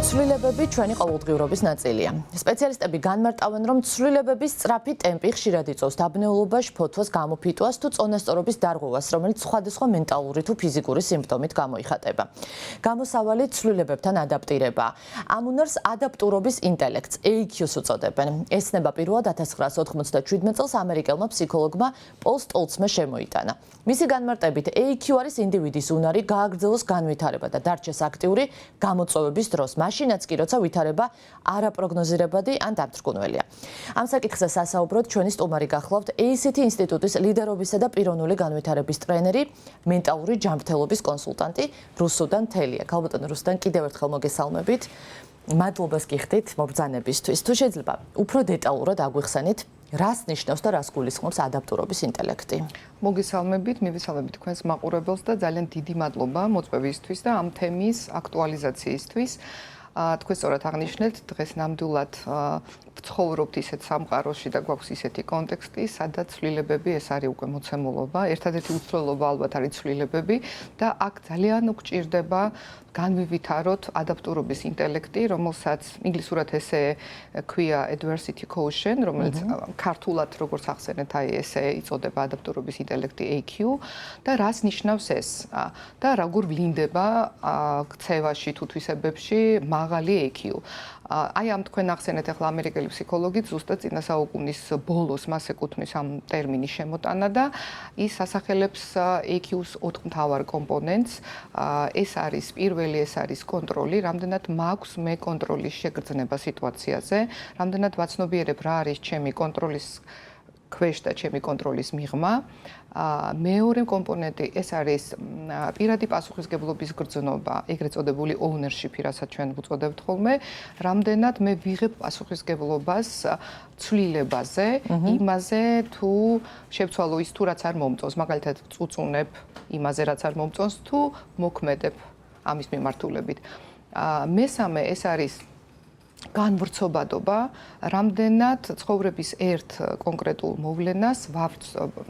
ცვლილებები ჩვენი ყოველდღიურობის ნაწილია. სპეციალისტები განმარტავენ, რომ ცვლილებების სწრაფი ტემპი ხშირად იწვევს დაბნეულობას, ფოთოს გამოფიტვას თუ წონასწორობის დარღვევას, რომელიც სხვადასხვა მენტალური თუ ფიზიკური სიმპტომით გამოიხატება. გამოსავალი ცვლილებებთან ადაპტირება. ამ უნარს ადაპტურობის ინტელექტს EQ-ს უწოდებენ. ეცნება პირველად 1997 წელს ამერიკელმა ფსიქოლოგმა პოლ სტოლცმა შემოიტანა. მისი განმარტებით, EQ არის ინდივიდის უნარი გააგრძელოს განვითარება და დარჩეს აქტიური გამოწვევების დროს. მაშინაც კი, როცა ვითარება არაპროგნოზირებადი ან დამთრგუნველია. ამ საკითხზე სასაუბროდ ჩვენი სტუმარი გახლავთ ACT ინსტიტუტის ლიდერობისა და პიროვნული განვითარების ტრენერი, მენტალური ჯანმრთელობის კონსულტანტი რუსუდან თელია. ქალბატონო რუსუდან, კიდევ ერთხელ მოგესალმებით. მადლობას გიხდით მობრძანებისთვის. თუ შეიძლება, უფრო დეტალურად აგვიხსენით, რას ნიშნავს და რას გულისხმობს ადაპტურობის ინტელექტი? მოგესალმებით, მივესალმებით თქვენს მაყურებელს და ძალიან დიდი მადლობა მოწვევისთვის და ამ თემის აქტუალიზაციისთვის. თქვენ სწორად აღნიშნეთ, დღეს ნამდვილად ვცხოვრობთ ისეთ სამყაროში და გვაქვს ისეთი კონტექსტი, სადაც ცვლილებები ეს არის უკვე მოცემულობა. ერთადერთი უცვლელობა ალბათ არის ცვლილებები და აქ ძალიან უგჭირდება განვივითაროთ ადაპტურობის ინტელექტი, რომელსაც ინგლისურად ესე ქვია adversity quotient, რომელიც ქართულად როგორც ახსენეთ, აი ესე იწოდება ადაპტურობის ინტელექტი EQ და რას ნიშნავს ეს? და როგორ ვლინდება ქცევაში თუ თვისებებში მაღალი EQ. აი ამ თქვენ ახსენეთ ახლა ამერიკელი ფსიქოლოგი ზუსტად წინა საუკუნის ბოლოს მას ეკუთვნის ამ ტერმინის შემოტანა და ის ასახელებს EQ-ს 4 მთავარ კომპონენტს. ეს არის პირველი, ეს არის კონტროლი, რამდენად მაქვს მე კონტროლის შეგრძნება სიტუაციაზე, რამდენად ვაცნობიერებ რა არის ჩემი კონტროლის ქვეშ და ჩემი კონტროლის მიღმა. მეორე კომპონენტი ეს არის პირადი პასუხისგებლობის გრძნობა, ეგრეთ წოდებული ownership-ი, რასაც ჩვენ ვუწოდებთ ხოლმე, რამდენად მე ვიღებ პასუხისგებლობას ცვლილებაზე, იმაზე თუ შევცვალო ის თუ რაც არ მომწონს, მაგალითად წუწუნებ იმაზე რაც არ მომწონს თუ მოქმედებ ამის მიმართულებით. მესამე ეს არის განვრცობადობა, რამდენად ცხოვრების ერთ კონკრეტულ მოვლენას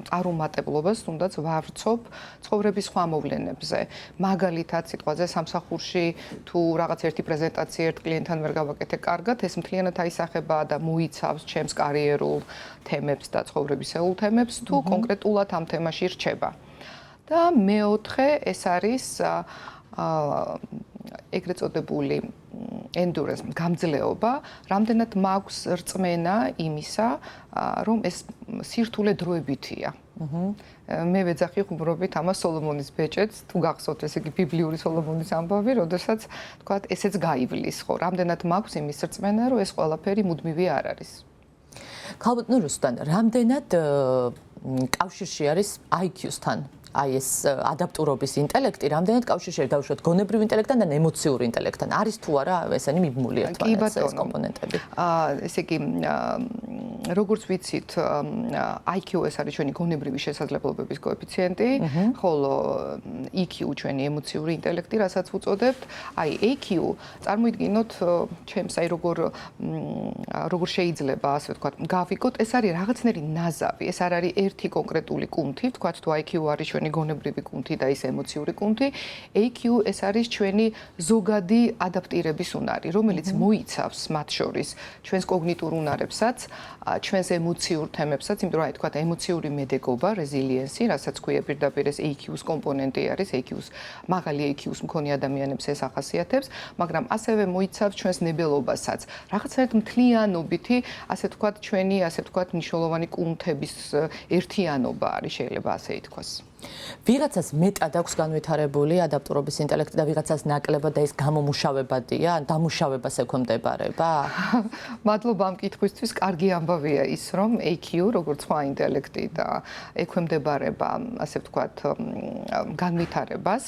წარუმატებლობას, თუნდაც ვავრცობ ცხოვრების სხვა მოვლენებზე. მაგალითად, სიტყვაზე სამსახურში თუ რაღაც ერთი პრეზენტაცია ერთ კლიენტთან ვერ გავაკეთე კარგად, ეს მთლიანად აისახება და მოიცავს ჩემს კარიერულ თემებს და ცხოვრებისეულ თემებს, თუ კონკრეტულად ამ თემაში რჩება. და მეოთხე ეს არის ეგრეთ წოდებული endurance, გამძლეობა, რამდენად მაქვს რწმენა იმისა, რომ ეს სირთულე დროებითია. მე ვეძახი ხუმრობით ამას სოლომონის ბეჭედს, თუ გახსოვთ ესე იგი ბიბლიური სოლომონის ამბავი, როდესაც თქვათ ესეც გაივლის, ხო, რამდენად მაქვს იმის რწმენა, რომ ეს ყველაფერი მუდმივი არ არის. ქალბატონო რუსუდან, რამდენად კავშირში არის IQ-სთან? აი ეს ადაპტურობის ინტელექტი, რამდენად კავშირში არის დავუშვათ გონებრივ ინტელექტთან და ემოციური ინტელექტთან? არის თუ არა ესენი მიბმულია თვალსაჩინო ეს კომპონენტები? ესე იგი, როგორც ვიცით, IQ ეს არის ჩვენი გონებრივი შესაძლებლობების კოეფიციენტი, ხოლო EQ ჩვენი ემოციური ინტელექტი, რასაც ვუწოდებთ. აი EQ წარმოიდგინოთ ჩემს აი როგორ შეიძლება ასე ვთქვათ, გავიგოთ, ეს არის რაღაცნაირი ნაზავი, ეს არ არის ერთი კონკრეტული კუნთი, ვთქვათ თუ IQ არის ჩვენი გონებრივი კუნთი და ის ემოციური კუნთი, EQ ეს არის ჩვენი ზოგადი ადაპტირების უნარი, რომელიც მოიცავს მათ შორის ჩვენს კოგნიტურ უნარებსაც, ჩვენს ემოციურ თემებსაც, იმიტომ რომ აი თქვა ემოციური მედეგობა, resilience, რასაც ქვია პირდაპირ ეს EQ-ს კომპონენტი არის, EQ-ს, მაღალი EQ-ს მქონე ადამიანებს ეს ახასიათებს, მაგრამ ასევე მოიცავს ჩვენს ნებელობასაც. რაღაცნაირად მთლიანობითი, ასე თქვა ჩვენი, ასე თქვა მნიშვნელოვანი კუნთების ერთიანობა არის, შეიძლება ასე ითქვას. ვიღაცას მეტად აქვს განვითარებული ადაპტურობის ინტელექტი და ვიღაცას ნაკლებად და ეს გამომუშავებადია, დამუშავებას ექვემდებარება? მადლობა ამ კითხვისთვის. კარგი ამბავია ის, რომ EQ, როგორც სხვა ინტელექტი და ექვემდებარება, ასე ვთქვათ, განვითარებას.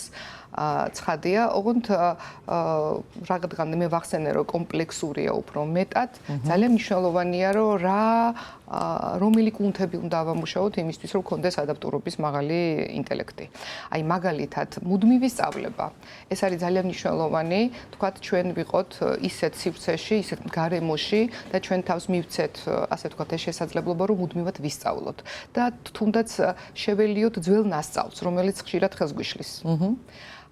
ცხადია, ოღონდ რაღაცა მე ვახსენე, რომ კომპლექსურია უფრო მეტად, ძალიან მნიშვნელოვანია, რომ რომელი კუნთები უნდა ავამუშაოთ იმისთვის, რომ გქონდეს ადაპტურობის მაღალი ინტელექტი. აი მაგალითად, მუდმივი სწავლება. ეს არის ძალიან მნიშვნელოვანი, თქვათ, ჩვენ ვიყოთ ისეთ სივრცეში, ისეთ გარემოში და ჩვენ თავს მივცეთ, ასე ვთქვათ, ეს შესაძლებლობა, რომ მუდმივად ვისწავლოთ და თუნდაც შეველიოთ ძველ ნასწავლს, რომელიც ხშირად ხელს გვიშლის.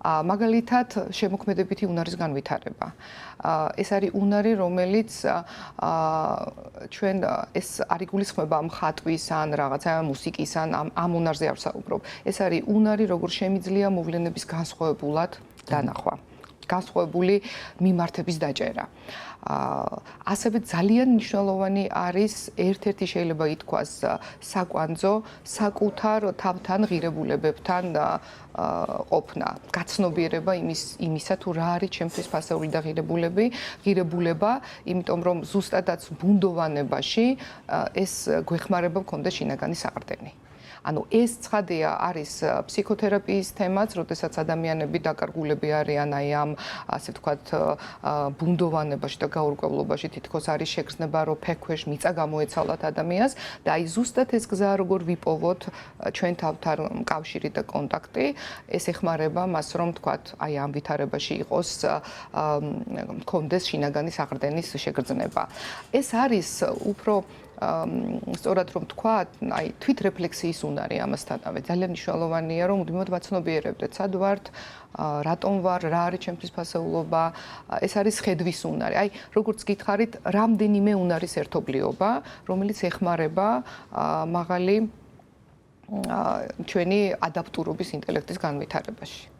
მაგალითად, შემოქმედებითი უნარის განვითარება. ეს არის უნარი, რომელიც ჩვენ ეს არ იგულისხმება მხატვის ან რაღაცა მუსიკის ან ამ უნარზე არ ვსაუბრობ. ეს არის უნარი, როგორ შემიძლია მოვლენების განსხვავებულად დანახვა. განსხვავებული მიმართების დაჭერა. ასევე ძალიან მნიშვნელოვანი არის ერთ-ერთი შეიძლება ითქვას საკვანძო საკუთარ თავთან ღირებულებებთან ყოფნა, გაცნობიერება იმისა თუ რა არის ჩემთვის ფასეული და ღირებულება, იმიტომ რომ ზუსტადაც ბუნდოვანებაში ეს გვეხმარება მქონდეს შინაგანი საყრდენი. ანუ ეს ცხადია არის ფსიქოთერაპიის თემაც, როდესაც ადამიანები დაკარგულები არიან აი ამ ასე ვთქვათ ბუნდოვანებაში და გაურკვევლობაში თითქოს არის შეგრძნება რომ ფექვეშ მიწა გამოეცალათ ადამიანს და აი ზუსტად ეს გზა როგორ ვიპოვოთ ჩვენ თავთან კავშირი და კონტაქტი ეს ეხმარება მას რომ ვთქვათ აი ამ ვითარებაში იყოს მქონდეს შინაგანი საყრდენის შეგრძნება. ეს არის უფრო სწორად რომ თქვა, აი თვითრეფლექსიის უნარი ამასთანავე ძალიან მნიშვნელოვანია, რომ მუდმივად ვაცნობიერებდეთ, სად ვართ, რატომ ვარ, რა არის ჩემთვის ფასეულობა, ეს არის ხედვის უნარი. აი, როგორც გითხარით, რამდენიმე უნარის ერთობლიობა, რომელიც ეხმარება მაღალი ჩვენი ადაპტურობის ინტელექტის განვითარებაში.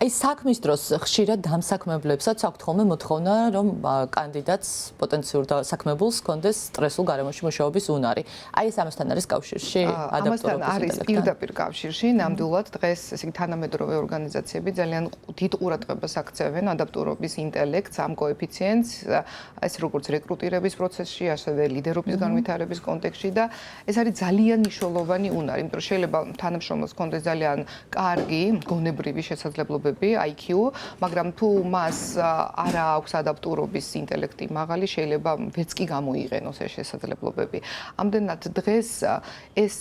აი საქმის დროს ხშირად დამსაქმებლებსაც აქვთ ხოლმე მოთხოვნა, რომ კანდიდატს პოტენციურ საქმებულს ჰქონდეს სტრესულ გარემოში მუშაობის უნარი. აი ეს ამასთან არის კავშირში ამასთან არის პირდაპირ კავშირში. ნამდვილად დღეს ესე იგი თანამედროვე ორგანიზაციები ძალიან დიდ ყურადღებას აქცევენ ადაპტურობის ინტელექტს, ამ კოეფიციენტს, ეს როგორც რეკრუტირების პროცესში, ასევე ლიდერობის განვითარების კონტექსტში და ეს არის ძალიან მნიშვნელოვანი უნარი, იმიტომ რომ შეიძლება თანამშრომელს ჰქონდეს ძალიან კარგი გონებრივი შესაძლებლობები, IQ, მაგრამ თუ მას არ აქვს ადაპტურობის ინტელექტი მაღალი, შეიძლება ვერც კი გამოიყენოს ეს შესაძლებლობები. ამდენად დღეს ეს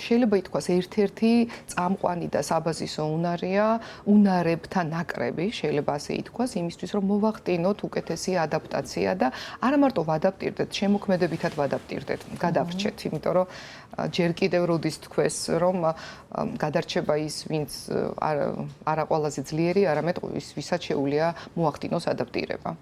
შეიძლება ითქვას ერთ-ერთი წამყვანი და საბაზისო უნარია, უნარებთან ნაკრები, შეიძლება ასე ითქვას, იმისთვის რომ მოვახტინოთ უკეთესი ადაპტაცია და არა მარტო ვადაპტირდეთ, შემოქმედებითად ვადაპტირდეთ, გადავრჩეთ, იმიტომ რომ ჯერ კიდევ როდის თქვეს, რომ გადარჩება ის, ვინც არა ყველაზე ძლიერი, არამედ ვისაც შეუძლია მოახდინოს ადაპტირება.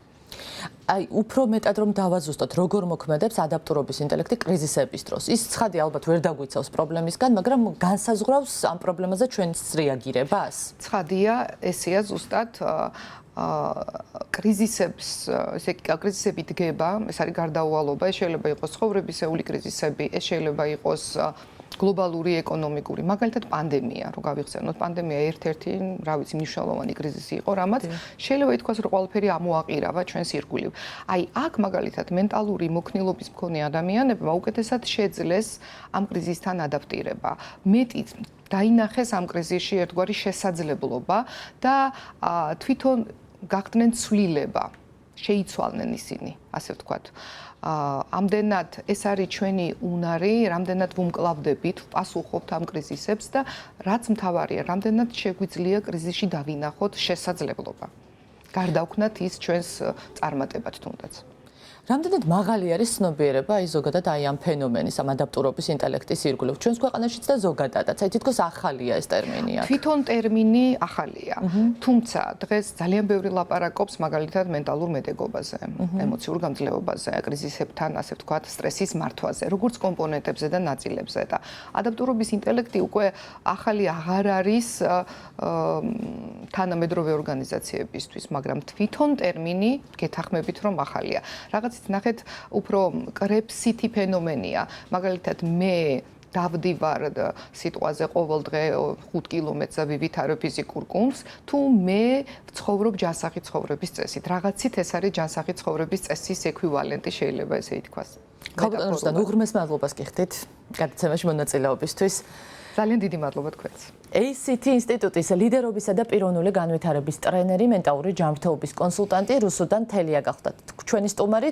აი, უფრო მეტად რომ დავაზუსტოთ, როგორ მოქმედებს ადაპტურობის ინტელექტი კრიზისების დროს. ის ცხადია ალბათ ვერ დაგვიცავს პრობლემისგან, მაგრამ განსაზღვრავს ამ პრობლემაზე ჩვენს რეაგირებას. ცხადია, ესეა ზუსტად კრიზისები დგება, ეს არის გარდაუვალობა, ეს შეიძლება იყოს ცხოვრებისეული კრიზისები, ეს შეიძლება იყოს გლობალური ეკონომიკური, მაგალითად პანდემია, რო გავიხსენოთ, პანდემია ერთ-ერთი, რა ვიცი, მნიშვნელოვანი კრიზისი იყო, რამაც შეიძლება ითქვას, რომ ყველაფერი ამოაყირავა ჩვენს ირგვლივ. აი, აქ მაგალითად მენტალური მოქნილობის მქონე ადამიანებმა უკეთესად შეძლეს ამ კრიზისთან ადაპტირება. მეტიც დაინახეს ამ კრიზისში ერთგვარი შესაძლებლობა და თვითონ გახდნენ ცვლილება, შეიცვალნენ ისინი, ასე ვთქვათ. ამდენად ეს არის ჩვენი უნარი, რამდენად ვუმკლავდებით, პასუხობთ ამ კრიზისებს და რაც მთავარია, რამდენად შეგვიძლია კრიზისში დავინახოთ შესაძლებლობა. გარდავქნათ ის ჩვენს წარმატებად თუნდაც. რამდენად მაღალი არის ცნობიერება აი ზოგადად აი ამ ფენომენის, ამ ადაპტურობის ინტელექტის ირგვლივ ჩვენს ქვეყანაშიც და ზოგადადაც. აი თითქოს ახალია ეს ტერმინი აქ. თვითონ ტერმინი ახალია. თუმცა დღეს ძალიან ბევრი ლაპარაკობს მაგალითად მენტალურ მედეგობაზე, ემოციურ გამძლეობაზე, კრიზისებთან, ასე ვთქვათ, სტრესის მართვაზე, როგორც კომპონენტებზე და ნაწილებზე და ადაპტურობის ინტელექტი უკვე ახალი აღარ არის თანამედროვე ორგანიზაციებისთვის, მაგრამ თვითონ ტერმინი გეთახმებით რომ ახალია. რაღაც ნახეთ, უფრო კრებსითი ფენომენია. მაგალითად, მე დავდივარ სიტყვაზე ყოველ დღე 5 კილომეტრზე ვივითარებ ფიზიკურ კუნთს, თუ მე ვცხოვრობ ჯანსაღი ცხოვრების წესით. რაღაცით ეს არის ჯანსაღი ცხოვრების წესის ეკვივალენტი, შეიძლება ესე ითქვას. ქალბატონ რუსტან, უღრმეს მადლობას გიხდით გადაცემაში მონაწილეობისთვის. ძალიან დიდი მადლობა თქვენს. ACT ინსტიტუტის ლიდერობისა და პიროვნული განვითარების ტრენერი, მენტალური ჯანმრთელობის კონსულტანტი რუსუდან თელია გახლდათ. ჩვენი სტუმარი